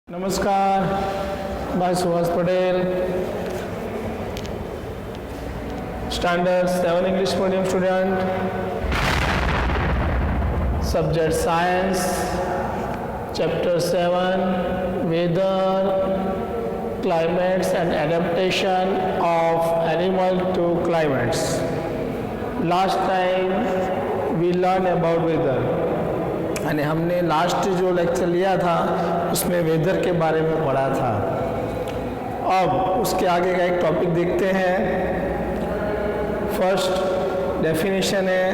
नमस्कार, भाई Subhash Patel, standard 7 English medium student, subject science, chapter 7 weather, climates and adaptation of animal to climates. Last time we learn about weather, यानी हमने last जो lecture लिया था उसमें वेदर के बारे में पढ़ा था। अब उसके आगे का एक टॉपिक देखते हैं। फर्स्ट डेफिनेशन है,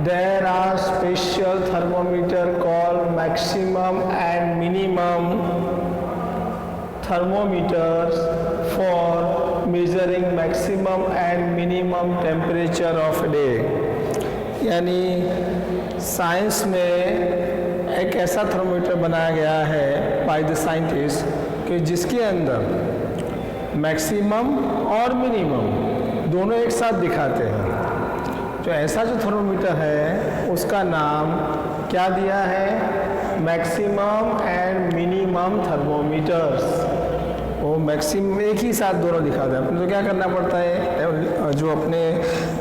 there are special thermometer called maximum and minimum thermometers for measuring maximum and minimum temperature of day. यानी साइंस में एक ऐसा थर्मोमीटर बनाया गया है बाय द साइंटिस्ट कि जिसके अंदर मैक्सिमम और मिनिमम दोनों एक साथ दिखाते हैं। तो ऐसा जो थर्मोमीटर है उसका नाम क्या दिया है? Maximum and minimum thermometers. वो मैक्सिमम एक ही साथ दोनों दिखाते हैं। अपने तो क्या करना पड़ता है, जो अपने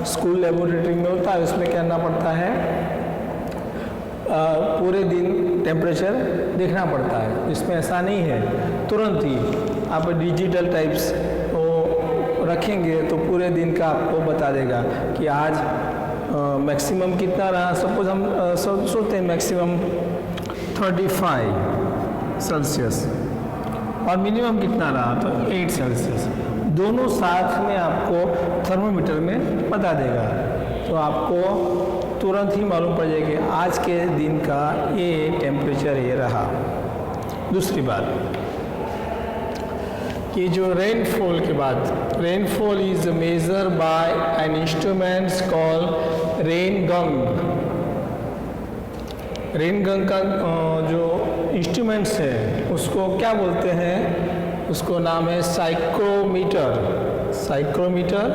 स्कूल लेबोरेटरी में होता है उसमें क्या करना पड़ता है, पूरे दिन टेम्परेचर देखना पड़ता है। इसमें ऐसा नहीं है, तुरंत ही आप डिजिटल टाइप्स वो रखेंगे तो पूरे दिन का आपको बता देगा कि आज मैक्सिमम कितना रहा। सपोज हम सोचते हैं मैक्सिमम 35 सेल्सियस और मिनिमम कितना रहा तो 8 सेल्सियस। दोनों साथ में आपको थर्मोमीटर में बता देगा, तो आपको तुरंत ही मालूम पड़ जाएगी आज के दिन का ये टेम्परेचर ये रहा। दूसरी बात कि जो रेनफॉल के बाद, rainfall is measure by an instruments called rain gun. Rain gun का जो इंस्ट्रूमेंट्स है उसको क्या बोलते हैं? उसको नाम है साइक्रोमीटर। साइक्रोमीटर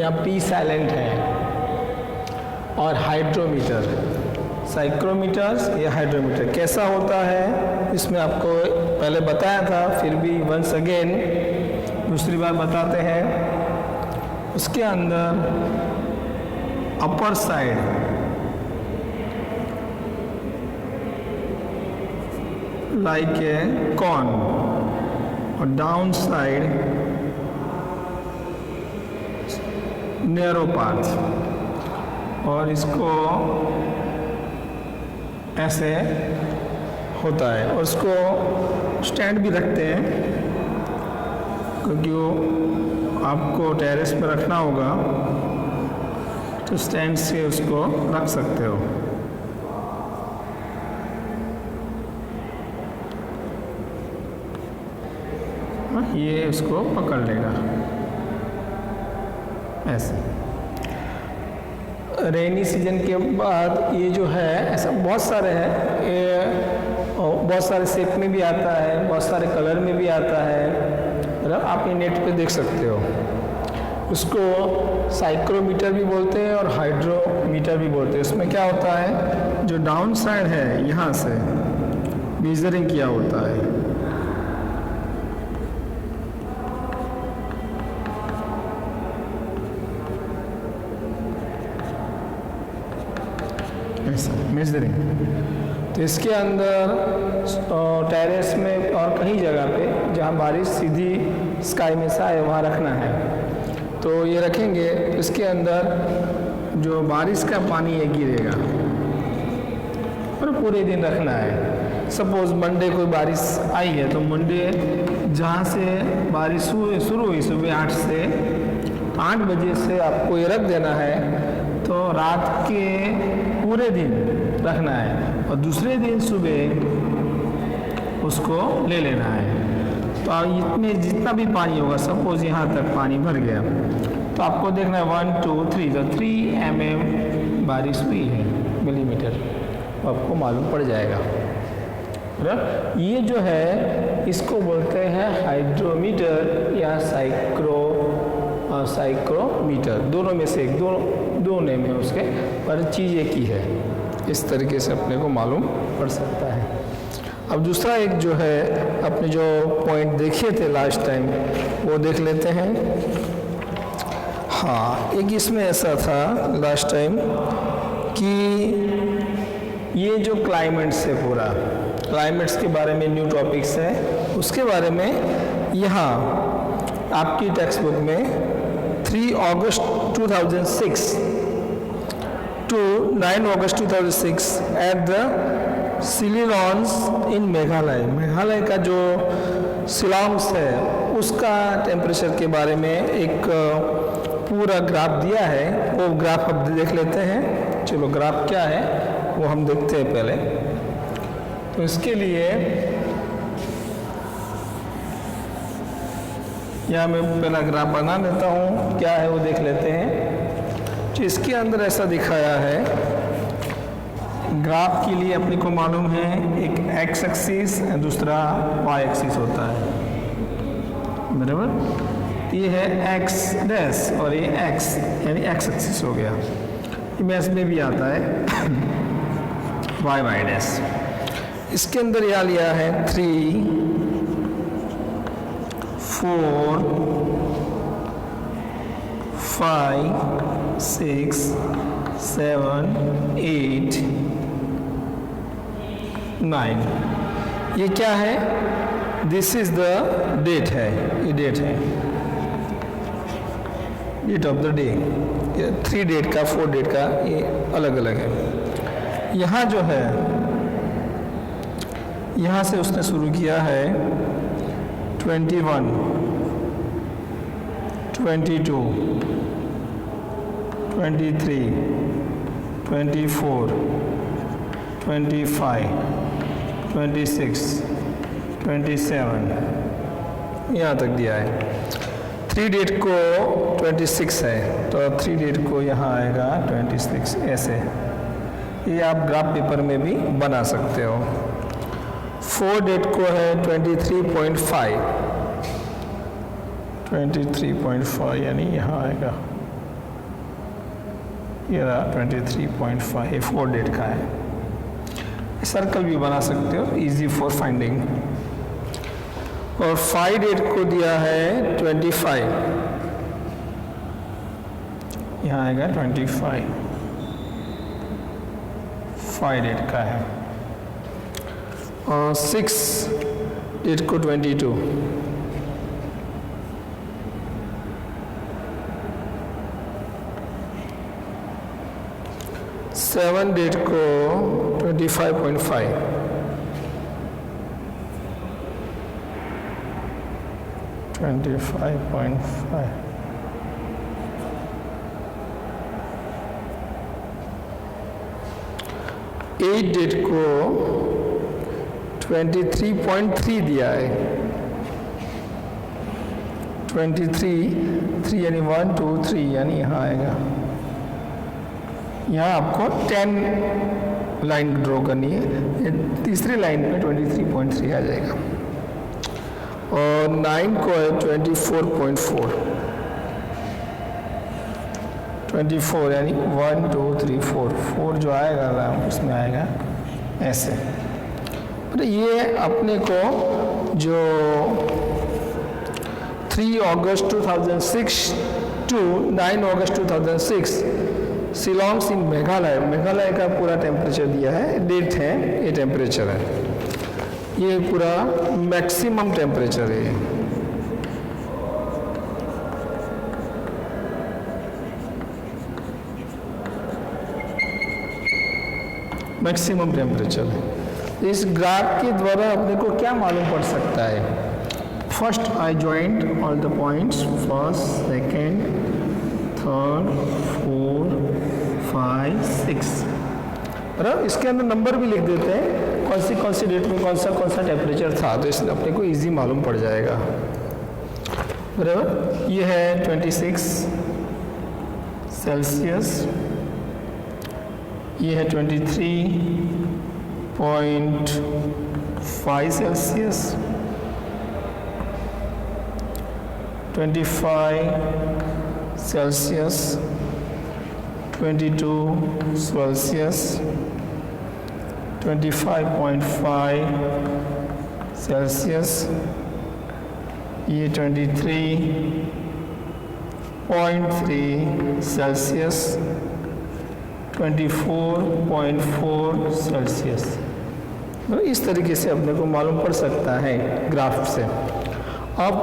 या पी साइलेंट है, और हाइड्रोमीटर। साइक्रोमीटर्स या हाइड्रोमीटर कैसा होता है इसमें आपको पहले बताया था, फिर भी वंस अगेन दूसरी बार बताते हैं। उसके अंदर upper side like a corn और डाउन साइड नैरो पार्ट, और इसको ऐसे होता है। और उसको स्टैंड भी रखते हैं क्योंकि वो आपको टेरेस पर रखना होगा, तो स्टैंड से उसको रख सकते हो। ये उसको पकड़ लेगा ऐसे। रेनी सीजन के बाद ये जो है ऐसा बहुत सारे हैं, ये बहुत सारे शेप में भी आता है, बहुत सारे कलर में भी आता है, मतलब आप ये नेट पे देख सकते हो। उसको साइक्रोमीटर भी बोलते हैं और हाइड्रोमीटर भी बोलते हैं। उसमें क्या होता है, जो डाउन साइड है यहाँ से मेजरिंग किया होता है। मेजरिंग, तो इसके अंदर टेरेस में और कहीं जगह पे जहाँ बारिश सीधी स्काई में से आए वहाँ रखना है। तो ये रखेंगे, इसके अंदर जो बारिश का पानी है गिरेगा और पूरे दिन रखना है। सपोज मंडे कोई बारिश आई है तो मंडे जहाँ से बारिश शुरू हुई सुबह 8 से 8 बजे से आपको ये रख देना है, तो रात के पूरे दिन रखना है और दूसरे दिन सुबह उसको ले लेना है। तो इसमें जितना भी पानी होगा, सपोज यहाँ तक पानी भर गया, तो आपको देखना है 1 2 3, तो 3 mm बारिश हुई है मिलीमीटर, तो आपको मालूम पड़ जाएगा। ये जो है इसको बोलते हैं हाइड्रोमीटर या साइक्रोमीटर। दोनों में से एक, दो नेम है उसके, पर चीज़ एक ही है। इस तरीके से अपने को मालूम पड़ सकता है। अब दूसरा एक जो है अपने जो पॉइंट देखे थे लास्ट टाइम वो देख लेते हैं। हाँ, एक इसमें ऐसा था लास्ट टाइम कि ये जो क्लाइमेट्स है, पूरा क्लाइमेट्स के बारे में न्यू टॉपिक्स है, उसके बारे में यहाँ आपकी टेक्स्ट बुक में 3 अगस्त 2006 to 9 August 2006 एट द शिलांग्स इन मेघालय, मेघालय का जो शिलांग्स है उसका टेम्परेचर के बारे में एक पूरा ग्राफ दिया है। वो ग्राफ अब देख लेते हैं। चलो, ग्राफ क्या है वो हम देखते हैं पहले। तो इसके लिए यहाँ मैं पहला ग्राफ बना लेता हूँ, क्या है वो देख लेते हैं। तो इसके अंदर ऐसा दिखाया है, ग्राफ के लिए अपने को मालूम है एक एक्स एक्सिस और दूसरा वाई एक्सिस होता है, बराबर। ये है एक्स डैश और ये एक्स यानी एक्स एक्सिस हो गया। मैथ में भी आता है वाई वाई डैश। इसके अंदर यहाँ लिया है 3, 4, 5, 6, 7, 8, 9। ये क्या है? दिस इज द डेट है, ये डेट है, date of the day. 3 date का, 4 डेट का, ये अलग अलग है। यहाँ जो है, यहाँ से उसने शुरू किया है 21, 22, 23, 24, 25, 26, 27, यहाँ तक दिया है। 3 डेट को 26 है, तो 3 डेट को यहाँ आएगा 26, ऐसे। ये आप ग्राफ पेपर में भी बना सकते हो। 4 डेट को है 23.5, 23.5 यानी यहाँ आएगा, ये रहा 23.5, 4 डेट का है। सर्कल भी बना सकते हो, इजी फॉर फाइंडिंग। और 5 डेट को दिया है 25, यहाँ आएगा 25, 5 डेट का है। और 6 डेट को 22, 7 डेट को 25.5, 25.5, 8 डेट को 23.3 दिया है। 23 यानी 1, 2, 3 यानी यहाँ आएगा। यहाँ आपको 10 लाइन ड्रॉ करनी है, तीसरी लाइन पे 23.3 आ जाएगा। और 9 को है 24.4, 24 यानी 1, 2, 3, 4 जो आएगा उसमें आएगा ऐसे। तो ये अपने को जो 3 अगस्त 2006 to 9 अगस्त 2006 शिलांग्स इन मेघालय, मेघालय का पूरा टेम्परेचर दिया है, डेट है, ये टेम्परेचर है, ये पूरा मैक्सिमम टेम्परेचर है। मैक्सिमम टेम्परेचर है। इस ग्राफ के द्वारा अपने को क्या मालूम पड़ सकता है? First I joined all the points, first, second, third, 4, 5, 6, बराबर। इसके अंदर नंबर भी लिख देते हैं, कौन सी डेट में कौन सा टेम्परेचर था, तो इसलिए अपने को इजी मालूम पड़ जाएगा, बराबर। ये है 26 सेल्सियस, ये है 23.5 सेल्सियस, 25 सेल्सियस, 22 सेल्सियस, 25.5 सेल्सियस, ये 23.3 सेल्सियस, 24.4 सेल्सियस। तो इस तरीके से अपने को मालूम पड़ सकता है ग्राफ से। अब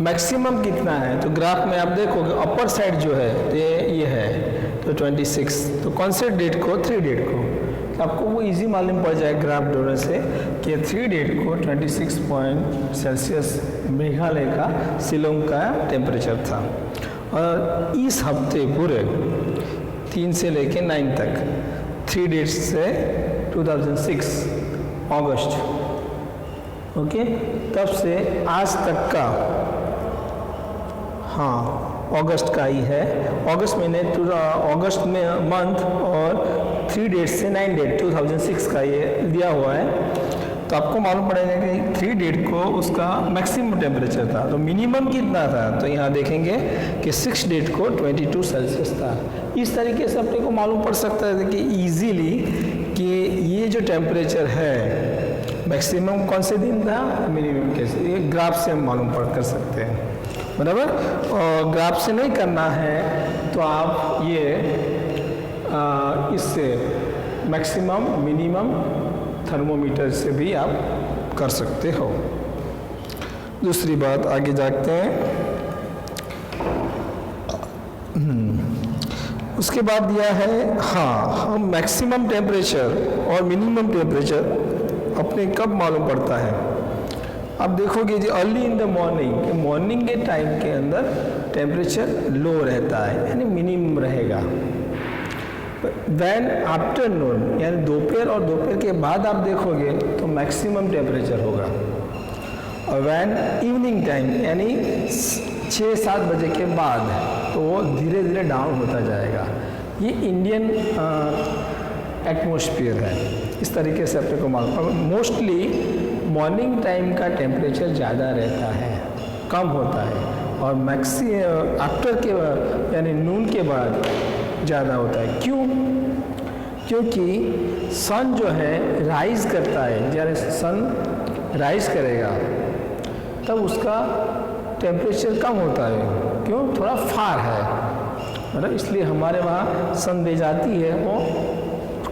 मैक्सिमम कितना है, तो ग्राफ में आप देखोगे अपर साइड जो है तो ये है तो 26, तो कौन से डेट को, 3 डेट को, तो आपको वो इजी मालूम पड़ जाए ग्राफ डोर से कि 3 डेट को 26 पॉइंट सेल्सियस मेघालय का शिलोंग का टेम्परेचर था। और इस हफ्ते पूरे 3 से लेके 9 तक 3 डेट्स से 2006 अगस्त, ओके, तब से आज तक का, हाँ अगस्त का ही है, अगस्त महीने अगस्त में मंथ और 3 डेट से 9 डेट 2006 का ये दिया हुआ है। तो आपको मालूम पड़ेगा कि 3 डेट को उसका मैक्सिमम टेम्परेचर था, तो मिनिमम कितना था, तो यहाँ देखेंगे कि 6 डेट को 22 सेल्सियस था। इस तरीके से अपने को मालूम पड़ सकता है कि ईजीली कि ये जो टेम्परेचर है मैक्सिमम कौन से दिन था, मिनिमम कैसे, ये ग्राफ से हम मालूम पड़ कर सकते हैं, बराबर। और ग्राफ से नहीं करना है तो आप ये इससे मैक्सिमम मिनिमम थर्मोमीटर से भी आप कर सकते हो। दूसरी बात आगे जाते हैं। उसके बाद दिया है, हाँ हम मैक्सिमम टेम्परेचर और मिनिमम टेम्परेचर अपने कब मालूम पड़ता है। आप देखोगे जो अर्ली इन द मॉर्निंग के टाइम के अंदर टेम्परेचर लो रहता है, यानी मिनिमम रहेगा। वैन आफ्टरनून यानी दोपहर और दोपहर के बाद आप देखोगे तो मैक्सिमम टेम्परेचर होगा। और वैन इवनिंग टाइम यानी 6-7 बजे के बाद तो वो धीरे धीरे डाउन होता जाएगा। ये इंडियन एटमॉस्फेयर है, इस तरीके से अपने को मालूम। मोस्टली मॉर्निंग टाइम का टेम्परेचर ज़्यादा रहता है, कम होता है, और आफ्टर के यानी नून के बाद ज़्यादा होता है। क्यों? क्योंकि सन जो है राइज करता है, जब सन राइज करेगा तब उसका टेम्परेचर कम होता है। क्यों? थोड़ा फार है, मतलब इसलिए हमारे वहाँ सन दे जाती है वो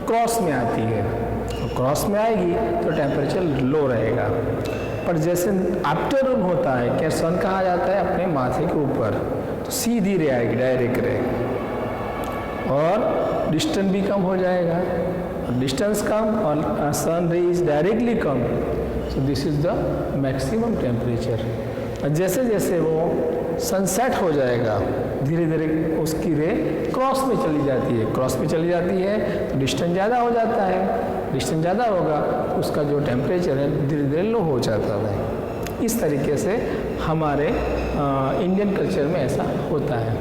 क्रॉस में आती है, तो क्रॉस में आएगी तो टेम्परेचर लो रहेगा। पर जैसे आफ्टरनून होता है, क्या सन कहाँ जाता है, अपने माथे के ऊपर, तो सीधी रे आएगी, डायरेक्ट रे, और डिस्टेंस भी कम हो जाएगा, डिस्टेंस कम और सन रेज डायरेक्टली कम, so this is the maximum temperature. और जैसे जैसे वो सनसेट हो जाएगा धीरे धीरे उसकी रे क्रॉस में चली जाती है, क्रॉस में चली जाती है तो डिस्टेंस ज़्यादा हो जाता है, डिस्टेंस ज़्यादा होगा तो उसका जो टेम्परेचर है धीरे धीरे लो हो जाता है। इस तरीके से हमारे इंडियन कल्चर में ऐसा होता है।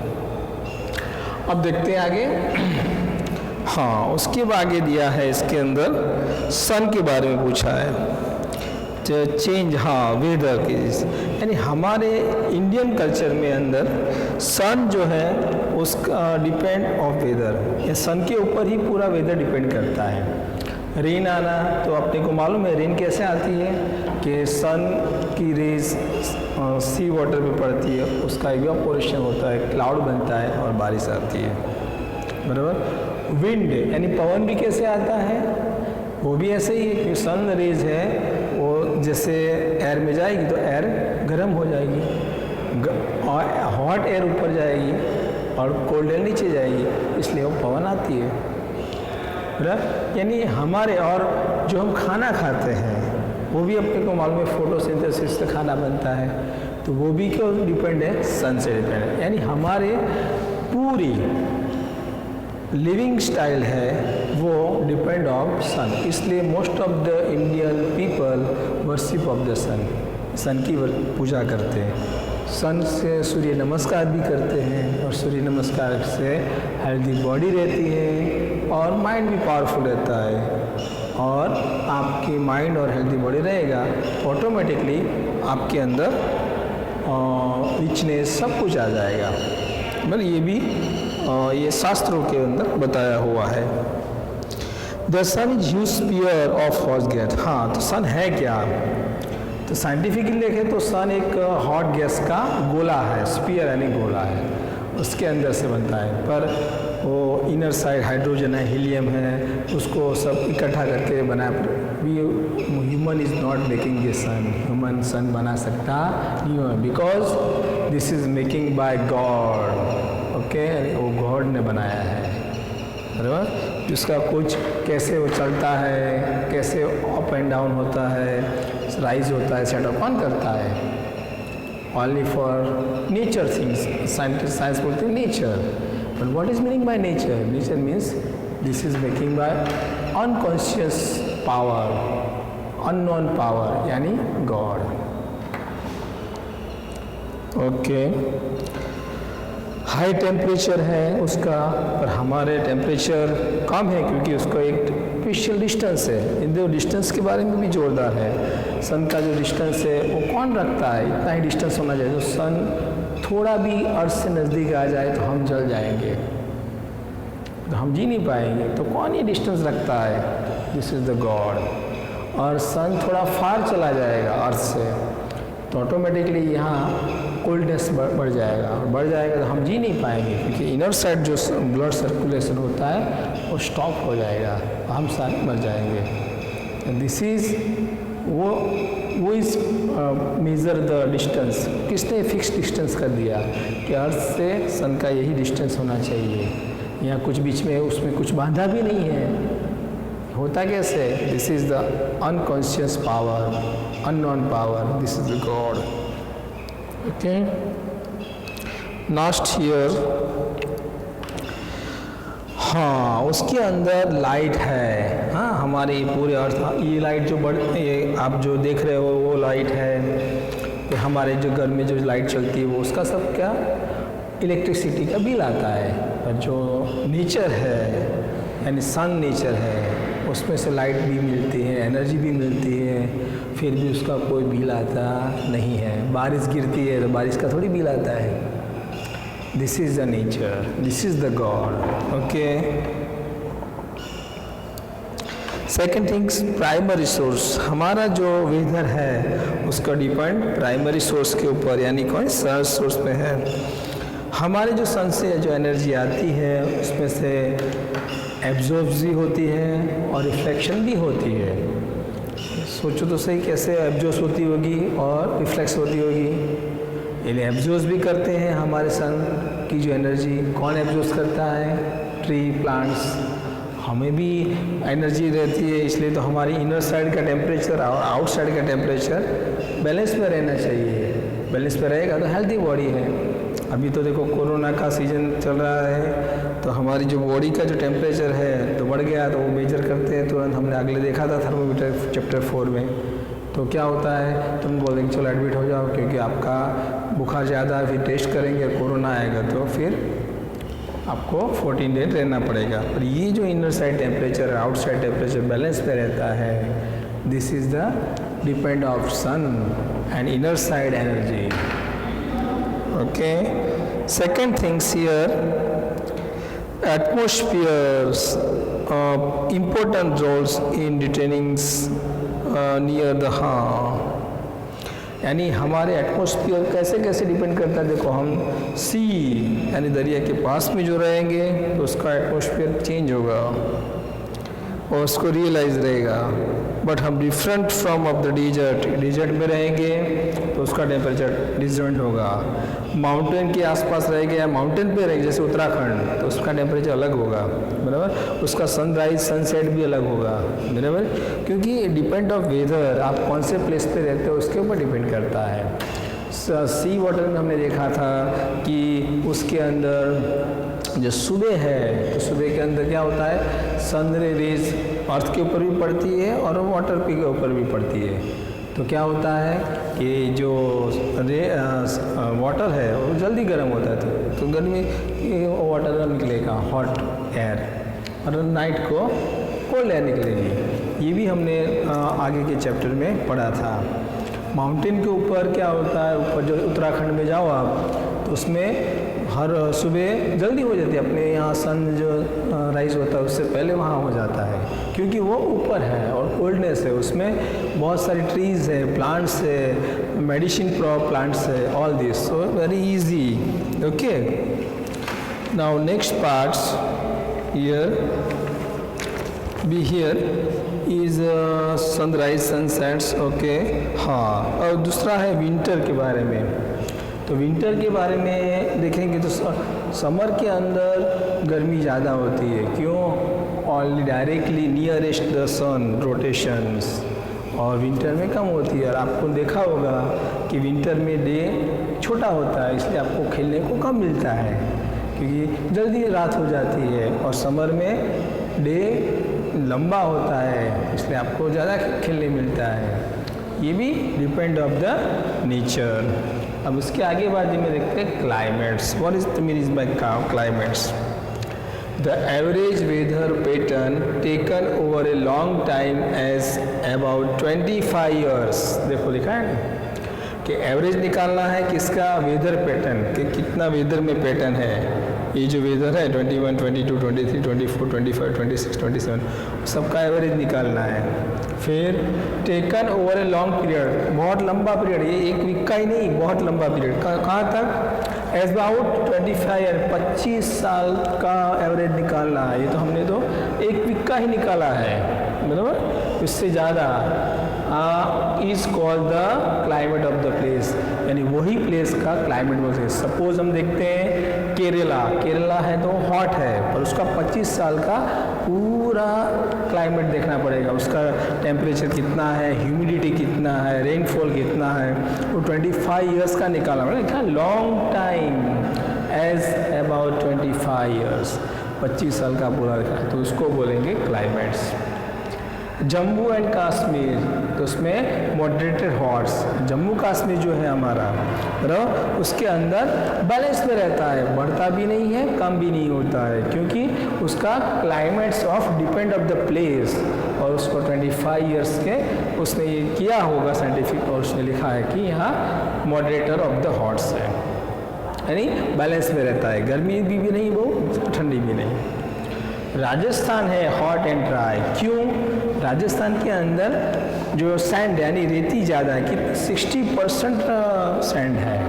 अब देखते हैं आगे। हाँ, उसके आगे दिया है इसके अंदर सन के बारे में पूछा है, चेंज, हाँ वेदर की, यानी हमारे इंडियन कल्चर में अंदर सन जो है उसका डिपेंड ऑफ वेदर, या सन के ऊपर ही पूरा वेदर डिपेंड करता है। रेन आना तो अपने को मालूम है रेन कैसे आती है कि सन की रेज सी वाटर पे पड़ती है, उसका इवेपोरेशन होता है, क्लाउड बनता है और बारिश आती है, बराबर। विंड यानी पवन भी कैसे आता है, वो भी ऐसे ही है कि सन रेज है वो जैसे एयर में जाएगी तो एयर गर्म हो जाएगी, हॉट एयर ऊपर जाएगी और कोल्ड एयर नीचे जाएगी, इसलिए वो पवन आती है, बराबर। यानी हमारे, और जो हम खाना खाते हैं वो भी अपने को मालूम है फोटोसिंथेसिस से खाना बनता है, तो वो भी क्यों डिपेंड है, सन से डिपेंड है। यानी हमारे पूरी लिविंग स्टाइल है वो डिपेंड ऑफ सन, इसलिए most of the Indian people worship of the sun, sun की पूजा करते हैं, सन से सूर्य नमस्कार भी करते हैं, और सूर्य नमस्कार से हेल्दी बॉडी रहती है और माइंड भी पावरफुल रहता है, और आपकी माइंड और हेल्दी बॉडी रहेगा ऑटोमेटिकली आपके अंदर रिचनेस सब कुछ आ जाएगा। मतलब ये भी ये शास्त्रों के अंदर बताया हुआ है। The sun is huge sphere of hot gas. हाँ, तो सन है क्या? तो साइंटिफिकली देखें तो सन एक हॉट गैस का गोला है, स्फीयर यानी गोला है, उसके अंदर से बनता है। पर वो इनर साइड हाइड्रोजन है, हीलियम है, उसको सब इकट्ठा करके बनाया। Human is not making this sun, human sun बना सकता नहीं है, because this is making by God. Okay, वो गॉड ने बनाया है, बराबर। जिसका कुछ कैसे वो चलता है, कैसे अप एंड डाउन होता है, राइज होता है, सेट अप कौन करता है? Only for nature things. Science बोलते हैं nature, but what is meaning by nature? Nature means this is making by unconscious power, unknown power, यानी गॉड। ओके, हाई टेम्परेचर है उसका, पर हमारे टेम्परेचर कम है क्योंकि उसका एक स्पेशल डिस्टेंस है। इन दो डिस्टेंस के बारे में भी जोरदार है। सन का जो डिस्टेंस है वो कौन रखता है? इतना ही डिस्टेंस होना चाहिए। तो सन थोड़ा भी अर्थ से नज़दीक आ जाए तो हम जल जाएंगे, तो हम जी नहीं पाएंगे। तो कौन ये डिस्टेंस रखता है? This is the God. और सन थोड़ा फार चला जाएगा अर्थ से तो ऑटोमेटिकली यहाँ कोल्डनेस बढ़ जाएगा, और बढ़ जाएगा तो हम जी नहीं पाएंगे क्योंकि इनर साइड जो ब्लड सर्कुलेशन होता है वो स्टॉप हो जाएगा, हम सारे मर जाएंगे। दिस इज़ वो इज़ मेज़र द डिस्टेंस। किसने फिक्स डिस्टेंस कर दिया कि अर्थ से सन का यही डिस्टेंस होना चाहिए, यहाँ कुछ बीच में उसमें कुछ बाधा भी नहीं है। होता कैसे? This is the unconscious power, unknown power, this is the God. Okay, last year, हाँ, उसके अंदर लाइट है। हाँ, हमारे पूरे अर्थ, ये लाइट जो ये आप जो देख रहे हो वो लाइट है। तो हमारे जो घर में जो लाइट चलती है वो उसका सब क्या इलेक्ट्रिसिटी का बिल आता है। पर जो नेचर है यानी सन नेचर है, उसमें से लाइट भी मिलती है, एनर्जी भी मिलती है, फिर भी उसका कोई बिल आता नहीं है। बारिश गिरती है तो बारिश का थोड़ी बिल आता है। This is the nature, this is the God. Okay, second things, primary source. हमारा जो वेदर है उसका डिपेंड प्राइमरी सोर्स के ऊपर, यानी कौन? सन सोर्स पे है। हमारे जो सन से जो एनर्जी आती है उसमें से एब्जॉर्ब भी होती है और रिफ्लेक्शन भी होती है। सोचो तो सही, कैसे एब्जॉर्ब होती होगी और रिफ्लेक्स होती होगी? ये एब्जॉर्ब भी करते हैं हमारे सन की जो एनर्जी। कौन एब्जॉर्ब करता है? Tree, plants. हमें भी एनर्जी रहती है, इसलिए तो हमारी इनर साइड का टेम्परेचर और आउट साइड का टेम्परेचर बैलेंस में रहना चाहिए। बैलेंस में रहेगा तो हेल्दी बॉडी है। अभी तो देखो कोरोना का सीजन चल रहा है, तो हमारी जो बॉडी का जो टेम्परेचर है तो बढ़ गया, तो वो मेजर करते हैं तुरंत। हमने अगले देखा था थर्मोमीटर चैप्टर 4 में। तो क्या होता है, तुम बोलेंगे चलो एडमिट हो जाओ क्योंकि आपका बुखार ज़्यादा है, फिर टेस्ट करेंगे, कोरोना आएगा तो फिर आपको 14 डेज रहना पड़ेगा। पर ये जो inner side temperature, out side temperature balance पे रहता है। This is the depend of sun and inner side energy. Okay, second things here, atmospheres important roles in detaining near the यानी हमारे एटमॉस्फेयर कैसे कैसे डिपेंड करता है। देखो, हम सी यानी दरिया के पास में जो रहेंगे तो उसका एटमॉस्फेयर चेंज होगा और उसको रियलाइज रहेगा। बट हम different from of the dessert में रहेंगे तो उसका टेम्परेचर डिफरेंट होगा। माउंटेन के आसपास रहेंगे या माउंटेन पे रहेंगे जैसे उत्तराखंड, तो उसका टेम्परेचर अलग होगा, बराबर। उसका सनराइज सनसेट भी अलग होगा, बराबर। क्योंकि डिपेंड ऑफ वेदर, आप कौन से प्लेस पे रहते हो उसके ऊपर डिपेंड करता है। सी वाटर में हमने देखा था कि उसके अंदर जो सुबह है तो सुबह के अंदर क्या होता है, सन रेज अर्थ के ऊपर भी पड़ती है और वाटर के ऊपर भी पड़ती है। तो क्या होता है कि जो वाटर है वो जल्दी गर्म होता है, तो गर्मी वाटर निकलेगा हॉट एयर, और नाइट को कोल्ड एयर निकलेगी। ये भी हमने आगे के चैप्टर में पढ़ा था। माउंटेन के ऊपर क्या होता है, ऊपर जो उत्तराखंड में जाओ आप तो उसमें हर सुबह जल्दी हो जाती है। अपने यहाँ सन जो राइज होता है उससे पहले वहाँ हो जाता है। क्योंकि वो ऊपर है और कोल्डनेस है, उसमें बहुत सारी ट्रीज है, प्लांट्स है, मेडिसिन प्लांट्स है, all this, so very easy. Okay, now next parts here is sunrise sunsets. Okay, हाँ, और दूसरा है विंटर के बारे में. तो विंटर के बारे में देखेंगे तो समर के अंदर गर्मी ज़्यादा होती है. क्यों? Only directly nearest the sun rotations, और विंटर में कम होती है. और आपको देखा होगा कि विंटर में डे छोटा होता है, इसलिए आपको खेलने को कम मिलता है क्योंकि जल्दी रात हो जाती है. और समर में डे लंबा होता है, इसलिए आपको ज़्यादा खेलने मिलता है. ये भी डिपेंड ऑफ द नेचर. अब उसके आगे बाद में देखते हैं climates. What is the meaning by climates? The average weather pattern taken over a long time as about 25 years. देखो लिखा है कि एवरेज निकालना है किसका? वेदर पैटर्न, कि कितना वेदर में पैटर्न है. ये जो वेदर है 21, 22, 23, 24, 25, 26, 27, सबका एवरेज निकालना है. फिर taken over a long period, बहुत लंबा पीरियड, ये एक वीक का ही नहीं, बहुत लंबा पीरियड. कहाँ तक? अबाउट 25 साल का एवरेज निकालना है. ये तो हमने तो एक वीक का ही निकाला है, बराबर. इससे ज़्यादा is called the climate of the place, यानी वही प्लेस का क्लाइमेट बोलते हैं. सपोज हम देखते हैं केरला है तो हॉट है, पर उसका 25 साल का पूरा क्लाइमेट देखना पड़ेगा. उसका टेम्परेचर कितना है, ह्यूमिडिटी कितना है, रेनफॉल कितना है, वो 25 ईयर्स का निकालना पड़ेगा. Long time as about 25 years, 25 साल का पूरा देखा, तो उसको बोलेंगे क्लाइमेट्स. जम्मू एंड कश्मीर, तो उसमें मॉडरेटेड हॉट्स. जम्मू कश्मीर जो है हमारा, बराबर, उसके अंदर बैलेंस में रहता है, बढ़ता भी नहीं है, कम भी नहीं होता है, क्योंकि उसका climates of depend of the place. और उसको 25 ईयर्स के उसने ये किया होगा साइंटिफिक, और उसने लिखा है कि यहाँ मॉडरेटर ऑफ द हॉट्स है, यानी बैलेंस में रहता है, गर्मी भी नहीं, बहुत ठंडी भी नहीं. राजस्थान है हॉट एंड ड्राई. क्यों? राजस्थान के अंदर जो सैंड यानी रेती ज़्यादा है, कि 60% सैंड है,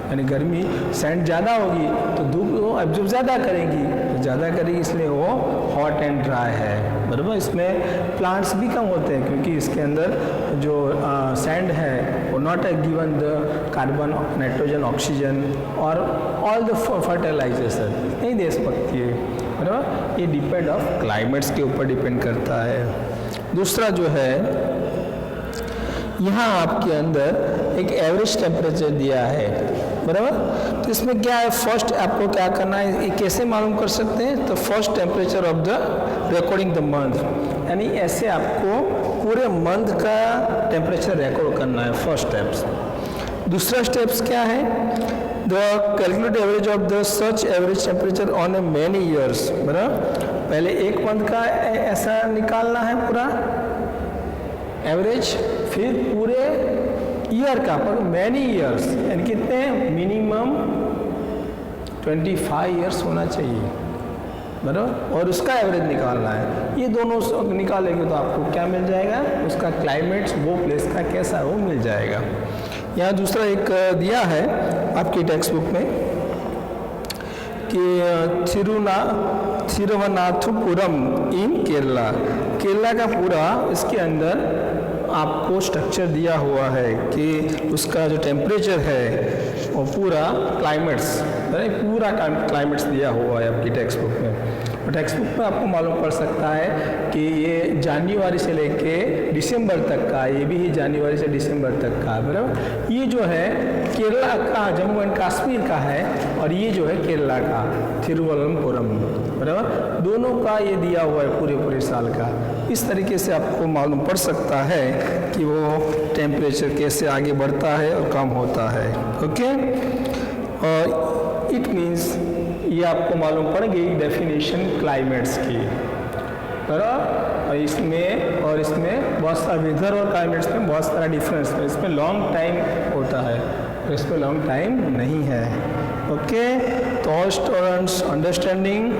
यानी गर्मी सैंड ज़्यादा होगी तो धूप वो एब्जॉर्ब ज़्यादा करेगी, तो ज़्यादा करेगी, इसलिए वो हॉट एंड ड्राई है, बराबर. इसमें प्लांट्स भी कम होते हैं क्योंकि इसके अंदर जो सैंड है वो not given the carbon, nitrogen, oxygen और ऑल द फर्टिलाइजर्स नहीं दे सकती है, बराबर. ये डिपेंड ऑफ क्लाइमेट्स के ऊपर डिपेंड करता है. दूसरा जो है, यहाँ आपके अंदर एक एवरेज टेम्परेचर दिया है, बराबर. तो इसमें क्या है, फर्स्ट आपको क्या करना है, ये कैसे मालूम कर सकते हैं? तो first temperature of the recording the month, यानी ऐसे आपको पूरे मंथ का टेम्परेचर रिकॉर्ड करना है, फर्स्ट स्टेप्स. दूसरा स्टेप्स क्या है? The calculate average of the such average temperature on A many years, बराबर. पहले एक मंथ का ऐसा निकालना है पूरा एवरेज, फिर पूरे ईयर का, पर मैनी ईयर्स, यानी कितने? मिनिमम 25 ईयर्स होना चाहिए, बराबर. और उसका एवरेज निकालना है. ये दोनों निकालेंगे तो आपको क्या मिल जाएगा? उसका क्लाइमेट्स वो प्लेस का कैसा है वो मिल जाएगा. यहाँ दूसरा एक दिया है आपकी टेक्स्ट बुक में कि थिरुवनाथपुरम इन केरला का पूरा इसके अंदर आपको स्ट्रक्चर दिया हुआ है कि उसका जो टेम्परेचर है वो पूरा क्लाइमेट्स दिया हुआ है आपकी टेक्स्ट बुक में. और टेक्स्ट बुक में आपको मालूम पड़ सकता है कि ये जनवरी से लेके दिसंबर तक का, ये भी जनवरी से दिसंबर तक का, बराबर. ये जो है केरला का, जम्मू एंड कश्मीर का है, और ये जो है केरला का थिरुवनंतपुरम, बराबर. दोनों का ये दिया हुआ है पूरे साल का. इस तरीके से आपको मालूम पड़ सकता है कि वो टेम्परेचर कैसे आगे बढ़ता है और कम होता है. ओके, और इट मीन्स ये आपको मालूम पड़ गई डेफिनेशन क्लाइमेट्स की, बराबर. और इसमें बहुत सारा वेदर और क्लाइमेट्स में बहुत सारा डिफरेंस है. इसमें लॉन्ग टाइम होता है और इसमें लॉन्ग टाइम नहीं है. ओके, तो all students understanding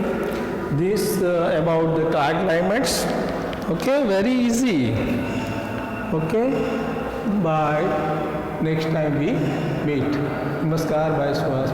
this about the climates. Okay, very easy. Okay, bye. Next time we meet. Namaskar, bye, Suhas.